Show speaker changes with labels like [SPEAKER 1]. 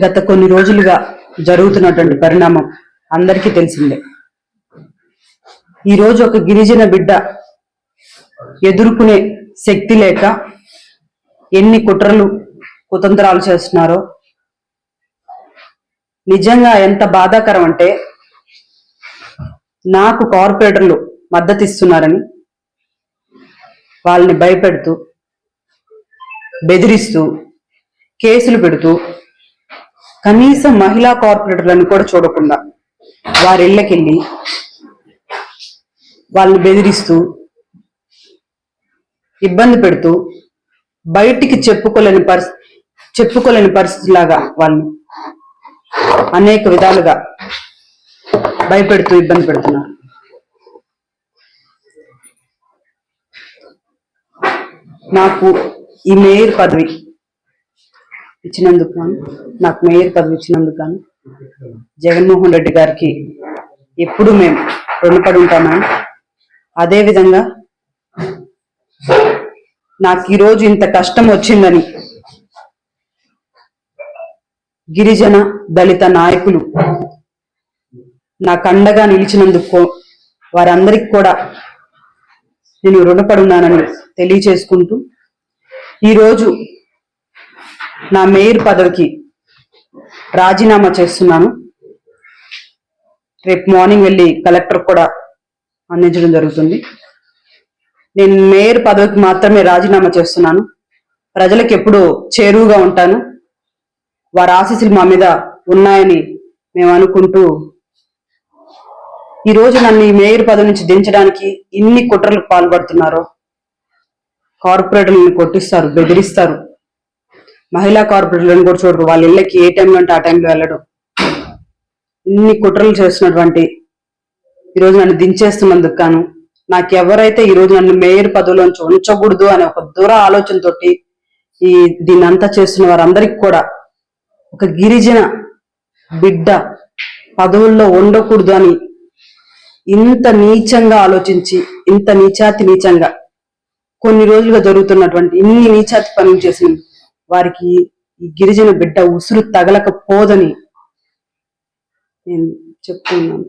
[SPEAKER 1] గత కొన్ని రోజులుగా జరుగుతున్నటువంటి పరిణామం అందరికీ తెలిసిందే. ఈరోజు ఒక గిరిజన బిడ్డ ఎదుర్కొనే శక్తి లేక ఎన్ని కుట్రలు కుతంత్రాలు చేస్తున్నారో నిజంగా ఎంత బాధాకరం అంటే, నాకు కార్పొరేటర్లు మద్దతు ఇస్తున్నారని వాళ్ళని భయపెడుతూ, బెదిరిస్తూ, కేసులు పెడుతూ, కనీసం మహిళా కార్పొరేటర్లను కూడా చూడకుండా వారి ఇళ్ళకెళ్ళి వాళ్ళని బెదిరిస్తూ, ఇబ్బంది పెడుతూ, బయటికి చెప్పుకోలేని పరిస్థితిలాగా వాళ్ళని అనేక విధాలుగా భయపెడుతూ ఇబ్బంది పెడుతున్నారు. నాకు ఈ మేయర్ పదవి ఇచ్చినందుకు గాను జగన్మోహన్ రెడ్డి గారికి ఎప్పుడు మేము రుణపడి ఉంటామని, అదేవిధంగా నాకు ఈరోజు ఇంత కష్టం వచ్చిందని గిరిజన దళిత నాయకులు నాకు అండగా నిలిచినందుకు వారందరికీ కూడా నేను రుణపడి ఉన్నానని తెలియచేసుకుంటూ, ఈరోజు నా మేయర్ పదవికి రాజీనామా చేస్తున్నాను. రేపు మార్నింగ్ వెళ్ళి కలెక్టర్ కూడా అందించడం జరుగుతుంది. నేను మేయర్ పదవికి మాత్రమే రాజీనామా చేస్తున్నాను. ప్రజలకు ఎప్పుడూ చేరువుగా ఉంటాను. వారి ఆశీస్సులు మా మీద ఉన్నాయని మేము అనుకుంటూ, ఈరోజు నన్ను ఈ మేయర్ పదవి నుంచి దించడానికి ఇన్ని కుట్రలకు పాల్పడుతున్నారో, కార్పొరేటర్లను కొట్టిస్తారు, బెదిరిస్తారు, మహిళా కార్పొరేటర్లను కూడా చూడరు, వాళ్ళ ఇళ్ళకి ఏ టైంలో అంటే ఆ టైంలో వెళ్ళడం, ఇన్ని కుట్రలు చేస్తున్నటువంటి ఈరోజు నన్ను దించేస్తున్నందుకు గాను, నాకు ఎవరైతే ఈరోజు నన్ను మేయర్ పదవిలోంచి ఉంచకూడదు అనే ఒక దూర ఆలోచనతోటి దీన్ని అంతా చేస్తున్న వారందరికీ కూడా, ఒక గిరిజన బిడ్డ పదవుల్లో ఉండకూడదు అని ఇంత నీచంగా ఆలోచించి, ఇంత నీచంగా కొన్ని రోజులుగా జరుగుతున్నటువంటి ఇన్ని నీచాతి పనులు చేసిన వారికి ఈ గిరిజన బిడ్డ ఉసురు తగలకపోదని నేను చెప్తున్నాను.